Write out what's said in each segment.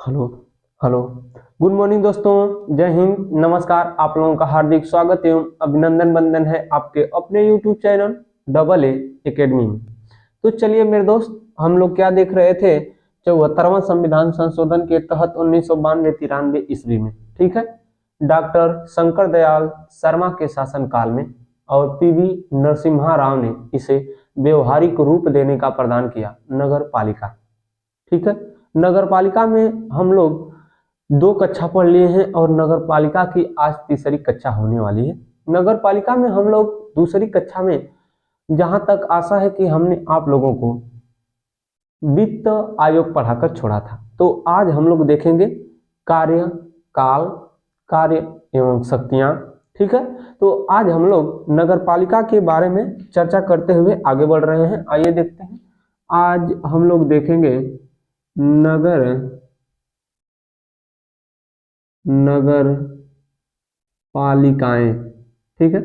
Hello hello. Good morning दोस्तों, जय हिंद, नमस्कार। आप लोगों का हार्दिक स्वागत एवं अभिनंदन बंदन है आपके अपने YouTube channel double A academy में। तो चलिए मेरे दोस्त, हम लोग क्या देख रहे थे, 74वां संविधान संशोधन के तहत 1992-93 ईस्वी में, ठीक है, डॉक्टर शंकर दयाल शर्मा के शासनकाल में और पीवी नरसिम्हा राव ने इसे व्यवहारिक रूप देने का प्रदान किया, नगर पालिका। ठीक है, नगर पालिका में हम लोग 2 कक्षा पढ़ लिए हैं और नगर पालिका की आज तीसरी कक्षा होने वाली है। नगर पालिका में हम लोग दूसरी कक्षा में जहां तक आशा है कि हमने आप लोगों को वित्त आयोग पढ़ाकर छोड़ा था, तो आज हम लोग देखेंगे कार्य काल, कार्य एवं शक्तियां। ठीक है, तो आज हम लोग नगर पालिका के बारे में चर्चा करते हुए आगे बढ़ रहे हैं। आइए देखते हैं, आज हम लोग देखेंगे नगर नगर पालिकाएं। ठीक है,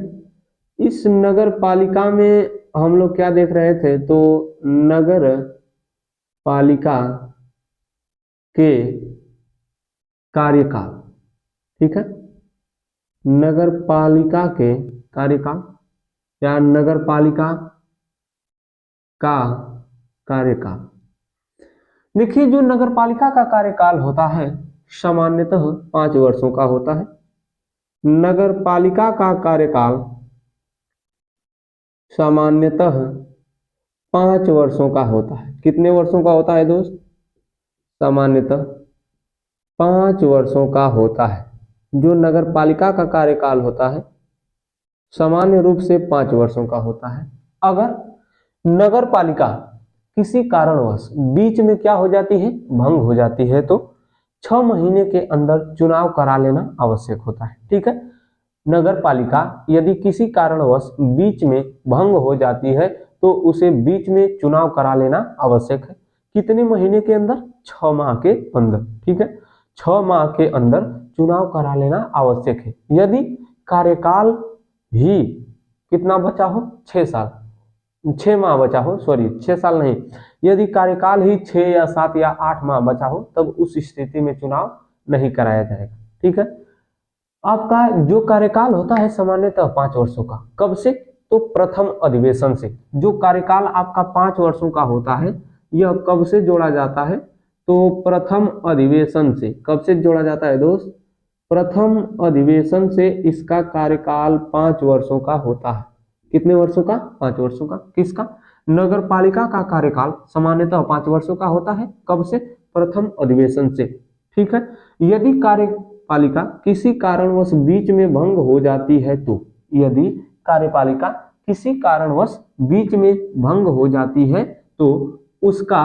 इस नगर पालिका में हम लोग क्या देख रहे थे, तो नगर पालिका के कार्यकाल। ठीक है, नगर पालिका के कार्यकाल या नगर पालिका का कार्यकाल। देखिए, जो नगर पालिका का कार्यकाल होता है सामान्यतः 5 वर्षों का होता है। नगर पालिका का कार्यकाल सामान्यतः 5 वर्षों का होता है। कितने वर्षों का होता है दोस्त? सामान्यतः 5 वर्षों का होता है। जो नगर पालिका का कार्यकाल होता है सामान्य रूप से 5 वर्षों का होता है। अगर नगर पालिका किसी कारणवश बीच में क्या हो जाती है, भंग हो जाती है, तो 6 महीने के अंदर चुनाव करा लेना आवश्यक होता है। ठीक है, नगर पालिका यदि किसी कारणवश बीच में भंग हो जाती है तो उसे बीच में चुनाव करा लेना आवश्यक है। कितने महीने के अंदर? 6 माह के अंदर। ठीक है, 6 माह के अंदर चुनाव करा लेना आवश्यक है। यदि कार्यकाल ही कितना बचा हो, 6 साल, 6 माह बचा हो, सॉरी 6 साल नहीं, यदि कार्यकाल ही 6 या 7 या 8 माह बचा हो, तब उस स्थिति में चुनाव नहीं कराया जाएगा। ठीक है, आपका जो कार्यकाल होता है सामान्यतः 5 वर्षों का, कब से? तो प्रथम अधिवेशन से। जो कार्यकाल आपका 5 वर्षों का होता है, यह कब से जोड़ा जाता है? तो प्रथम अधिवेशन से। कब से जोड़ा जाता है दोस्त? प्रथम अधिवेशन से इसका कार्यकाल 5 वर्षों का होता है। कितने वर्षों का? 5 वर्षों का। किसका? नगर पालिका का कार्यकाल सामान्यतः 5 वर्षों का होता है। कब से? प्रथम अधिवेशन से। ठीक है, यदि कार्यपालिका किसी कारणवश बीच में भंग हो जाती है तो, यदि कार्यपालिका किसी कारणवश बीच में भंग हो जाती है तो उसका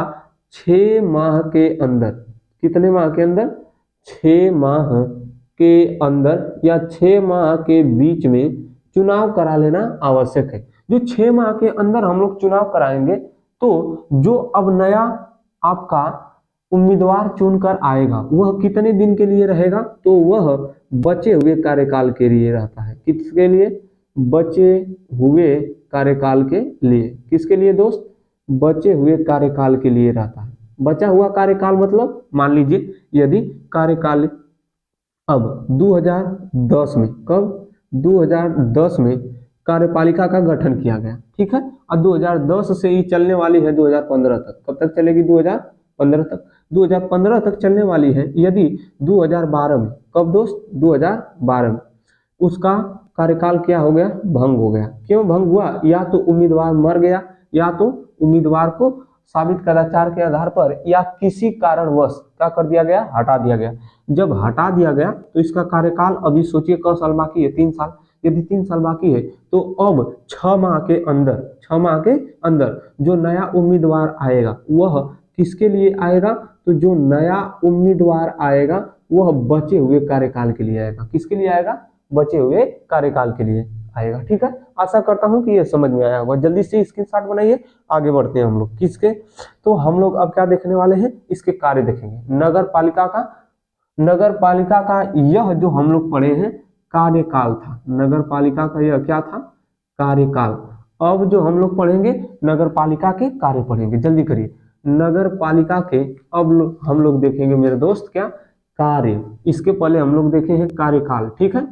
6 माह के अंदर, कितने माह के अंदर? 6 माह के अंदर या 6 माह के बीच में चुनाव करा लेना आवश्यक है। जो 6 माह के अंदर हम लोग चुनाव कराएंगे तो जो अब नया आपका उम्मीदवार चुनकर आएगा वह कितने दिन के लिए रहेगा? तो वह बचे हुए कार्यकाल के लिए रहता है। किसके लिए? बचे हुए कार्यकाल के लिए। किसके लिए दोस्त? बचे हुए कार्यकाल के लिए रहता है। बचा हुआ कार्यकाल मतलब मान लीजिए यदि कार्यकाल अब 2010 में, कब? 2010 में कार्यपालिका का गठन किया गया। ठीक है, और 2010 से ही चलने वाली है 2015 तक। कब तक चलेगी? 2015 तक। 2015 तक चलने वाली है। यदि 2012 में, कब दोस्त? 2012 में उसका कार्यकाल क्या हो गया? भंग हो गया। क्यों भंग हुआ? या तो उम्मीदवार मर गया, या तो उम्मीदवार को साबित कदाचार के आधार पर या किसी कारणवश क्या कर दिया गया? हटा दिया गया। जब हटा दिया गया तो इसका कार्यकाल अभी सोचिए क साल बाकी है? 3 साल। यदि 3 साल बाकी है तो अब 6 माह के अंदर, 6 माह के अंदर जो नया उम्मीदवार आएगा वह किसके लिए आएगा? तो जो नया उम्मीदवार आएगा वह बचे हुए कार्यकाल के लिए आएगा। किसके लिए आएगा? बचे हुए कार्यकाल के लिए आएगा। ठीक है, आशा करता हूं कि यह समझ में आया होगा। जल्दी से स्क्रीनशॉट बनाइए, आगे बढ़ते हैं हम लोग। किसके? तो हम लोग अब क्या देखने वाले हैं? इसके कार्य देखेंगे। नगर पालिका का यह जो हम लोग पढ़े हैं कार्यकाल था। नगर पालिका का यह क्या था? कार्यकाल। अब जो हम लोग पढ़ेंगे नगर पालिका के कार्य पढ़ेंगे। जल्दी करिए। नगर पालिका के, अब हम लोग देखेंगे मेरे दोस्त क्या कार्य, इसके पहले हम लोग देखे हैं कार्यकाल, ठीक है,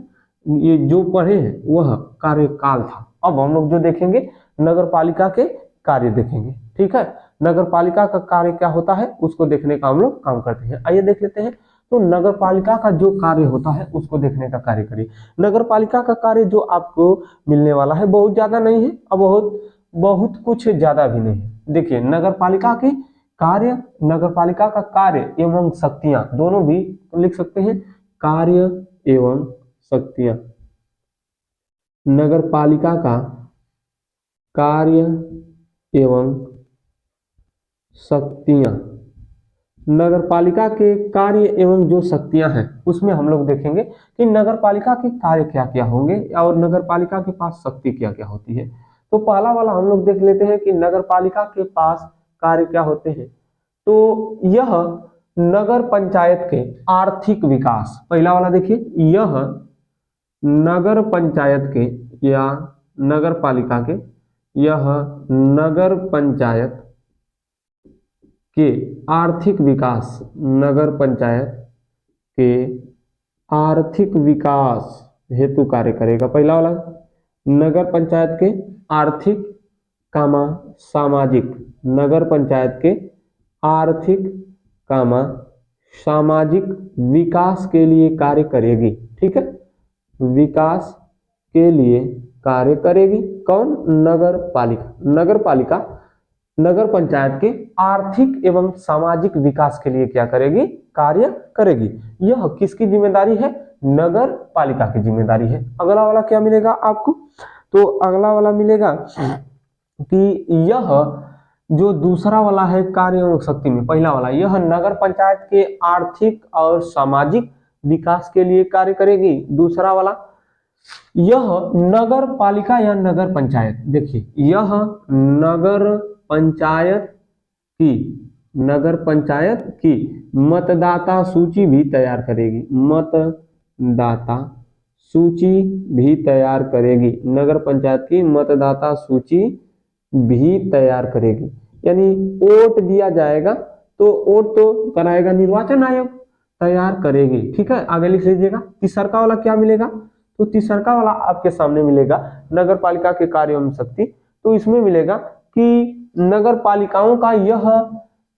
ये जो पढ़े हैं वह कार्यकाल था। अब हम लोग जो देखेंगे नगर पालिका के कार्य देखेंगे, ठीक है। नगर पालिका का कार्य क्या होता है उसको देखने का हम लोग काम करते हैं। आइए देख लेते हैं। तो नगर पालिका का जो कार्य होता है उसको देखने का कार्य करिए। नगर पालिका का कार्य जो आपको मिलने वाला है बहुत ज्यादा नहीं है और बहुत बहुत कुछ ज्यादा भी नहीं है। देखिए नगर पालिका के कार्य, नगर पालिका का कार्य एवं शक्तियां दोनों भी लिख सकते हैं, कार्य एवं शक्तियां। नगर पालिका का कार्य एवं शक्तियां, नगर पालिका के कार्य एवं जो शक्तियां हैं उसमें हम लोग देखेंगे कि नगर पालिका के कार्य क्या क्या होंगे और नगर पालिका के पास शक्ति क्या क्या होती है। तो पहला वाला हम लोग देख लेते हैं कि नगर पालिका के पास कार्य क्या होते हैं। तो यह नगर पंचायत के आर्थिक विकास, पहला वाला देखिए, यह नगर पंचायत के या नगर पालिका के, यह नगर पंचायत के आर्थिक विकास, नगर पंचायत के आर्थिक विकास हेतु कार्य करेगा। पहला वाला नगर पंचायत के आर्थिक कामा सामाजिक, नगर पंचायत के आर्थिक कामा सामाजिक विकास के लिए कार्य करेगी, ठीक है, विकास के लिए कार्य करेगी। कौन? नगर पालिका। नगर पालिका नगर पंचायत के आर्थिक एवं सामाजिक विकास के लिए क्या करेगी? कार्य करेगी। यह किसकी जिम्मेदारी है? नगर पालिका की जिम्मेदारी है। अगला वाला क्या मिलेगा आपको? तो अगला वाला मिलेगा कि यह जो दूसरा वाला है कार्य एवं शक्ति में, पहला वाला यह नगर पंचायत के आर्थिक और सामाजिक विकास के लिए कार्य करेगी। दूसरा वाला यह नगर पालिका या नगर पंचायत, देखिए यह नगर पंचायत की मतदाता सूची भी तैयार करेगी। मतदाता सूची भी तैयार करेगी। नगर पंचायत की मतदाता सूची भी तैयार करेगी। यानी वोट दिया जाएगा तो वोट तो कराएगा निर्वाचन आयोग, तैयार करेगी, ठीक है। आगे लिख लीजिएगा। तीसरा वाला क्या मिलेगा? तो तीसरा वाला आपके सामने मिलेगा नगर पालिका के कार्य एवं शक्ति। तो इसमें मिलेगा कि नगर पालिकाओं का यह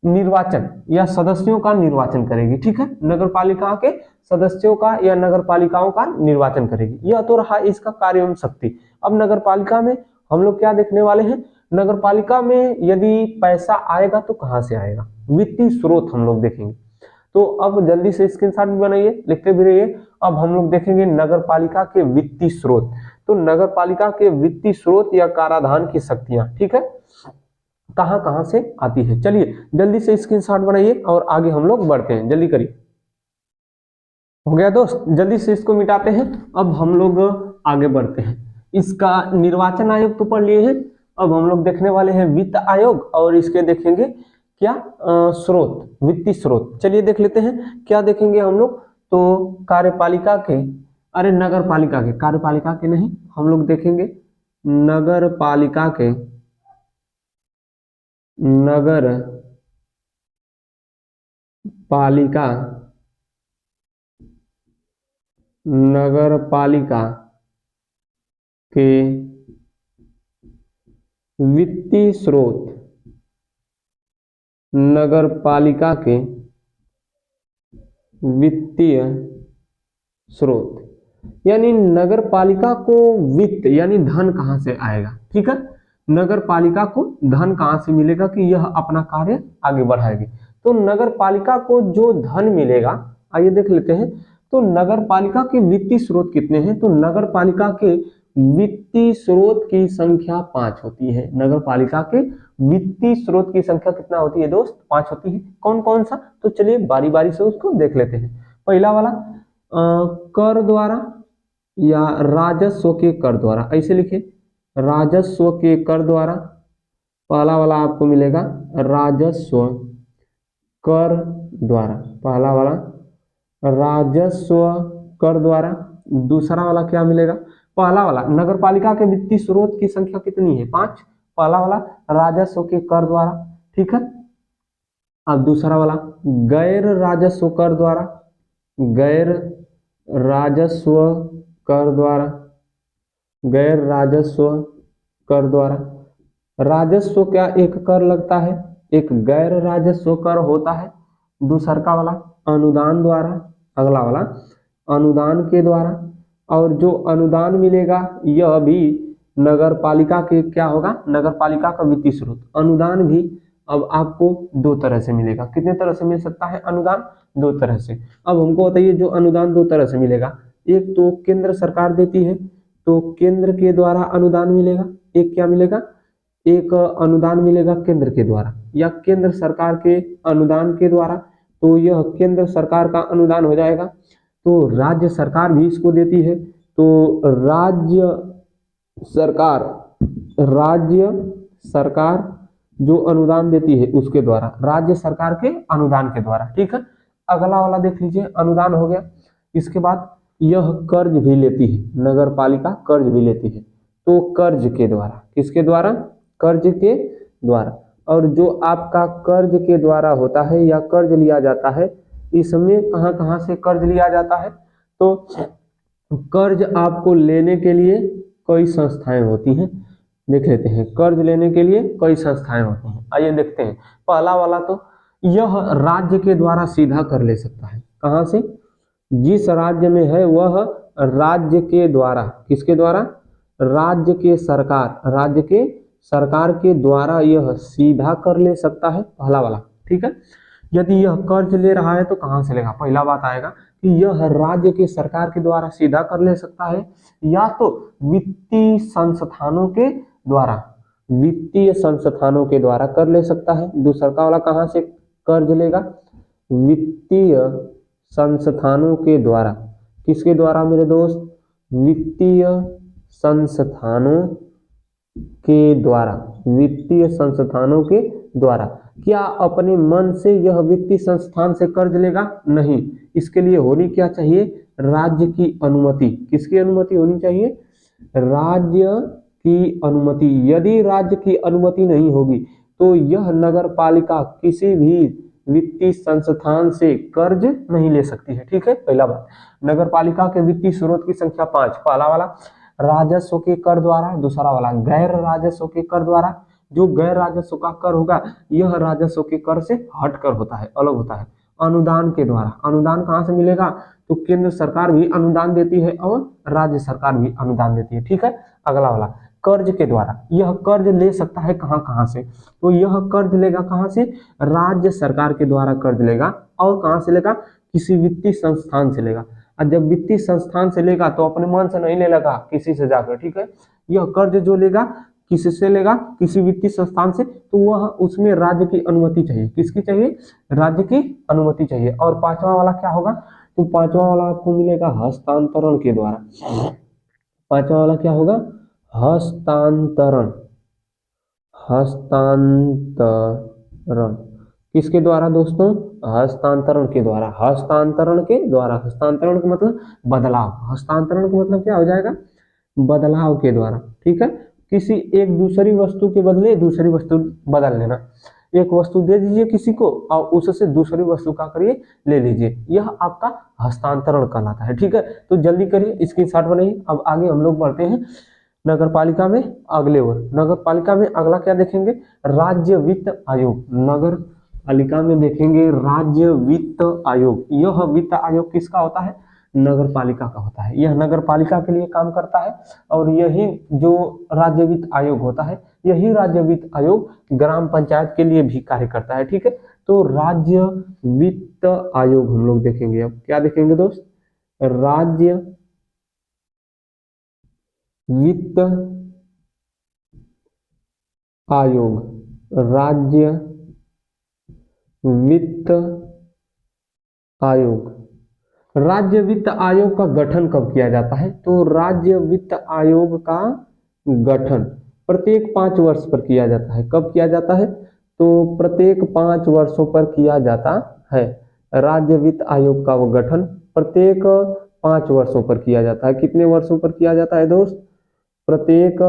निर्वाचन या सदस्यों का निर्वाचन करेगी, ठीक है। नगर पालिका के सदस्यों का या नगर पालिकाओं का निर्वाचन करेगी। यह तो रहा इसका कार्य एवं शक्ति। अब नगर पालिका में हम लोग क्या देखने वाले हैं? नगर पालिका में यदि पैसा आएगा तो कहां से आएगा? वित्तीय स्रोत हम लोग देखेंगे। तो अब जल्दी से स्क्रीनशॉट भी बनाइए, लिखते भी रहिए। अब हम लोग देखेंगे नगर पालिका के वित्तीय स्रोत। तो नगर पालिका के वित्तीय स्रोत या कराधान की शक्तियां, ठीक है, कहां कहां से आती है। चलिए जल्दी से स्क्रीनशॉट बनाइए और आगे हम लोग बढ़ते हैं, जल्दी करिए। हो गया दोस्त? जल्दी से इसको मिटाते हैं। अब हम लोग आगे बढ़ते हैं। इसका निर्वाचन आयोग तो पढ़ लिए हैं। अब हम लोग देखने वाले हैं वित्त आयोग और इसके देखेंगे क्या स्रोत, वित्तीय स्रोत। चलिए देख लेते हैं क्या देखेंगे हम लोग। तो कार्यपालिका के, अरे नगर पालिका के, कार्यपालिका के नहीं, हम लोग देखेंगे नगर पालिका के, नगर पालिका, नगर पालिका के वित्तीय स्रोत, नगर पालिका के वित्तीय स्रोत, यानी नगर पालिका को वित्त यानी धन कहां से आएगा, ठीक है। नगर पालिका को धन कहां से मिलेगा कि यह अपना कार्य आगे बढ़ाएगी। तो नगर पालिका को जो धन मिलेगा, आइए देख लेते हैं। तो नगर पालिका के वित्तीय स्रोत कितने हैं? तो नगर पालिका के वित्तीय स्रोत की संख्या 5 होती है। नगर पालिका के वित्तीय स्रोत की संख्या कितना होती है दोस्त? 5 होती है। कौन कौन सा? तो चलिए बारी बारी से उसको देख लेते हैं। पहला वाला कर द्वारा या राजस्व के कर द्वारा, ऐसे लिखिए, राजस्व के कर द्वारा। पहला वाला आपको मिलेगा राजस्व कर द्वारा, पहला वाला राजस्व कर द्वारा। दूसरा वाला क्या मिलेगा? पहला वाला नगर पालिका के वित्तीय स्रोत की संख्या कितनी है? 5। पहला वाला राजस्व के कर द्वारा, ठीक है। अब दूसरा वाला गैर राजस्व कर द्वारा, गैर राजस्व कर द्वारा, गैर राजस्व कर द्वारा। राजस्व क्या एक कर लगता है, एक गैर राजस्व कर होता है। दूसरा वाला अनुदान द्वारा, अगला वाला अनुदान के द्वारा। और जो अनुदान मिलेगा यह भी नगर पालिका के क्या होगा, नगर पालिका का वित्तीय स्रोत। अनुदान भी अब आपको दो तरह से मिलेगा। कितने तरह से मिल सकता है अनुदान, दो तरह से। अब हमको बताइए जो अनुदान दो तरह से मिलेगा, एक तो केंद्र सरकार देती है तो केंद्र के द्वारा अनुदान मिलेगा, एक क्या मिलेगा, एक अनुदान मिलेगा केंद्र के द्वारा या केंद्र सरकार के अनुदान के द्वारा, तो यह केंद्र सरकार का अनुदान हो जाएगा। तो राज्य सरकार भी इसको देती है, तो राज्य सरकार जो अनुदान देती है उसके द्वारा, राज्य सरकार के अनुदान के द्वारा। ठीक है, अगला वाला देख लीजिए, अनुदान हो गया। इसके बाद यह कर्ज भी लेती है, नगर पालिका कर्ज भी लेती है, तो कर्ज के द्वारा, किसके द्वारा, कर्ज के द्वारा। और जो आपका कर्ज के द्वारा होता है या कर्ज लिया जाता है, इसमें कहां कहां से कर्ज लिया जाता है, तो कर्ज आपको लेने के लिए कई संस्थाएं होती हैं। देख लेते हैं, कर्ज लेने के लिए कई संस्थाएं होती हैं। आइए देखते हैं, पहला वाला तो यह राज्य के द्वारा सीधा कर ले सकता है। कहां से, जिस राज्य में है वह राज्य के द्वारा, किसके द्वारा, राज्य के सरकार, राज्य के सरकार के द्वारा यह सीधा कर ले सकता है, पहला वाला। ठीक है, यदि यह कर्ज ले रहा है तो कहां से लेगा, पहला बात आएगा कि यह राज्य के सरकार के द्वारा सीधा कर ले सकता है या तो वित्तीय संस्थानों के द्वारा, वित्तीय संस्थानों के द्वारा कर ले सकता है। दूसरा वाला कहां से कर्ज लेगा, वित्तीय संस्थानों के द्वारा, किसके द्वारा मेरे दोस्त, वित्तीय संस्थानों के द्वारा, वित्तीय संस्थानों के द्वारा। क्या अपने मन से यह वित्तीय संस्थान से कर्ज लेगा, नहीं, इसके लिए होनी क्या चाहिए, राज्य की अनुमति। किसकी अनुमति होनी चाहिए, राज्य की अनुमति। यदि राज्य की अनुमति नहीं होगी तो यह नगर पालिका किसी भी वित्तीय संस्थान से कर्ज नहीं ले सकती है। ठीक है, पहला बात। नगर पालिका के वित्तीय स्रोत की संख्या 5, पहला वाला राजस्व के कर द्वारा, दूसरा वाला गैर राजस्व के कर द्वारा। जो गैर राजस्व का कर होगा यह राजस्व के कर से हटकर होता है, अलग होता है। अनुदान के द्वारा, अनुदान कहां से मिलेगा, तो केंद्र सरकार भी अनुदान देती है और राज्य सरकार भी अनुदान देती है। ठीक है, अगला वाला कर्ज के द्वारा, यह कर्ज ले सकता है कहां कहां से, तो यह कर्ज लेगा कहां से, राज्य सरकार के द्वारा कर्ज लेगा। और कहां से लेगा, किसी वित्तीय संस्थान से लेगा। और जब वित्तीय संस्थान से लेगा तो अपने मन से नहीं ले लगा, किसी से जाकर। ठीक है, यह कर्ज जो लेगा किससे लेगा, किसी वित्तीय संस्थान से, तो वह उसमें राज्य की अनुमति चाहिए। किसकी चाहिए, राज्य की अनुमति चाहिए। और पांचवा वाला क्या होगा, तो पांचवा वाला आपको मिलेगा हस्तांतरण के द्वारा। पांचवा वाला क्या होगा, हस्तांतरण, हस्तांतरण किसके द्वारा दोस्तों, हस्तांतरण के द्वारा, हस्तांतरण के द्वारा। हस्तांतरण का मतलब बदलाव, हस्तांतरण का मतलब क्या हो जाएगा, बदलाव के द्वारा। ठीक है, किसी एक दूसरी वस्तु के बदले दूसरी वस्तु बदल लेना। एक वस्तु दे दीजिए किसी को और उससे दूसरी वस्तु का करिए ले लीजिए, यह आपका हस्तांतरण कहलाता है। ठीक है, तो जल्दी करिए, स्क्रीनशॉट बनाइए। अब आगे हम लोग बढ़ते हैं नगर पालिका में अगले ओर। नगर पालिका में अगला क्या देखेंगे, राज्य वित्त आयोग। नगर पालिका में देखेंगे राज्य वित्त आयोग। यह वित्त आयोग किसका होता है, नगर पालिका का होता है। यह नगर पालिका के लिए काम करता है और यही जो राज्य वित्त आयोग होता है, यही राज्य वित्त आयोग ग्राम पंचायत के लिए भी कार्य करता है। ठीक है, तो राज्य वित्त आयोग हम लोग देखेंगे। अब क्या देखेंगे दोस्त, राज्य वित्त आयोग, राज्य वित्त आयोग। राज्य वित्त आयोग का गठन कब किया जाता है, तो राज्य वित्त आयोग का गठन प्रत्येक 5 वर्ष पर किया जाता है। कब किया जाता है, तो प्रत्येक 5 वर्षों पर किया जाता है। राज्य वित्त आयोग का वो गठन प्रत्येक 5 वर्षों पर किया जाता है। कितने वर्षों पर किया जाता है दोस्त, प्रत्येक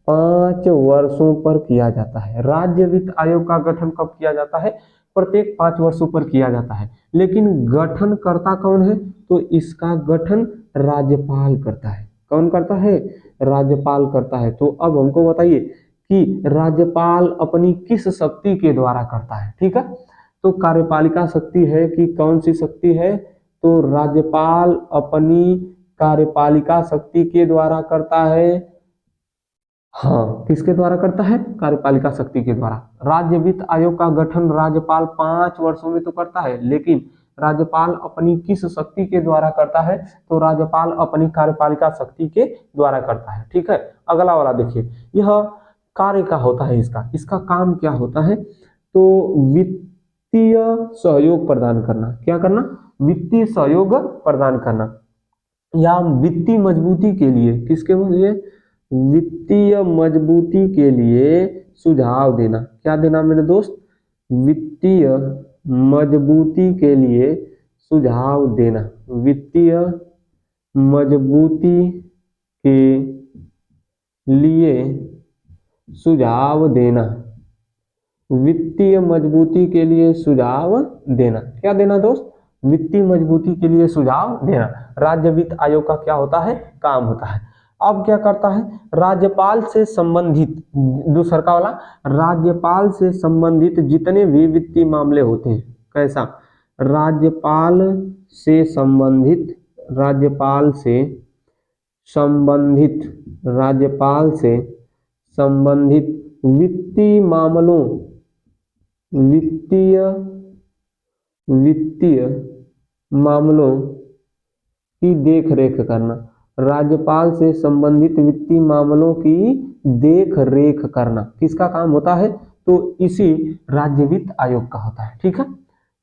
5 वर्षों पर किया जाता है। राज्य वित्त आयोग का गठन कब किया जाता है, प्रत्येक 5 वर्षों पर किया जाता है। लेकिन गठनकर्ता कौन है? तो इसका गठन राज्यपाल करता है। कौन करता है? राज्यपाल करता है। तो अब हमको बताइए कि राज्यपाल अपनी किस शक्ति के द्वारा करता है। ठीक है, तो कार्यपालिका शक्ति है कि कौन सी शक्ति है? तो राज्यपाल अपनी कार्यपालिका शक्ति के द्वारा करता है। हाँ, किसके द्वारा करता है? कार्यपालिका शक्ति के द्वारा। राज्य वित्त आयोग का गठन राज्यपाल 5 वर्षों में तो करता है, लेकिन राज्यपाल अपनी किस शक्ति के द्वारा करता है? तो राज्यपाल अपनी कार्यपालिका शक्ति के द्वारा करता है। ठीक है, अगला वाला देखिए, यह कार्य का होता है, इसका काम क्या होता है? तो वित्तीय सहयोग प्रदान करना। क्या करना? वित्तीय सहयोग प्रदान करना, या वित्तीय मजबूती के लिए, किसके लिए? वित्तीय मजबूती के लिए सुझाव देना। क्या देना मेरे दोस्त? वित्तीय मजबूती के लिए सुझाव देना। वित्तीय मजबूती के लिए सुझाव देना। वित्तीय मजबूती के लिए सुझाव देना। क्या देना दोस्त? वित्तीय मजबूती के लिए सुझाव देना। राज्य वित्त आयोग का क्या होता है? काम होता है। अब क्या करता है? राज्यपाल से संबंधित, दूसरा का वाला, राज्यपाल से संबंधित जितने भी वित्तीय मामले होते हैं, कैसा? राज्यपाल से संबंधित, राज्यपाल से संबंधित, राज्यपाल से संबंधित वित्तीय मामलों, वित्तीय मामलों की देखरेख करना। राज्यपाल से संबंधित वित्तीय मामलों की देख रेख करना किसका काम होता है? तो इसी राज्य वित्त आयोग का होता है। ठीक है,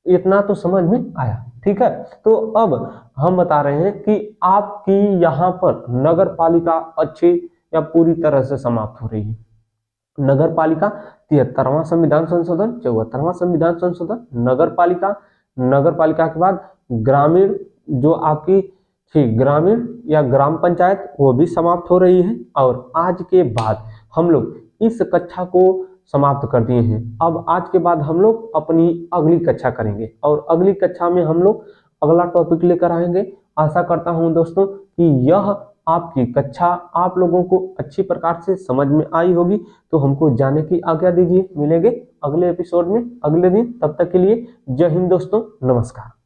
इतना तो समझ में आया। ठीक है, तो अब हम बता रहे हैं कि आपकी यहाँ पर नगर पालिका अच्छी या पूरी तरह से समाप्त हो रही है। नगर पालिका 73वां संविधान संशोधन, 74वां संविधान संशोधन, नगर पालिका के बाद ग्रामीण, जो आपकी थी ग्रामीण या ग्राम पंचायत, वो भी समाप्त हो रही है। और आज के बाद हम लोग इस कक्षा को समाप्त कर दिए हैं। अब आज के बाद हम लोग अपनी अगली कक्षा करेंगे, और अगली कक्षा में हम लोग अगला टॉपिक लेकर आएंगे। आशा करता हूं दोस्तों कि यह आपकी कक्षा आप लोगों को अच्छी प्रकार से समझ में आई होगी। तो हमको जाने की आज्ञा दीजिए, मिलेंगे अगले एपिसोड में अगले दिन। तब तक के लिए जय हिंद दोस्तों, नमस्कार।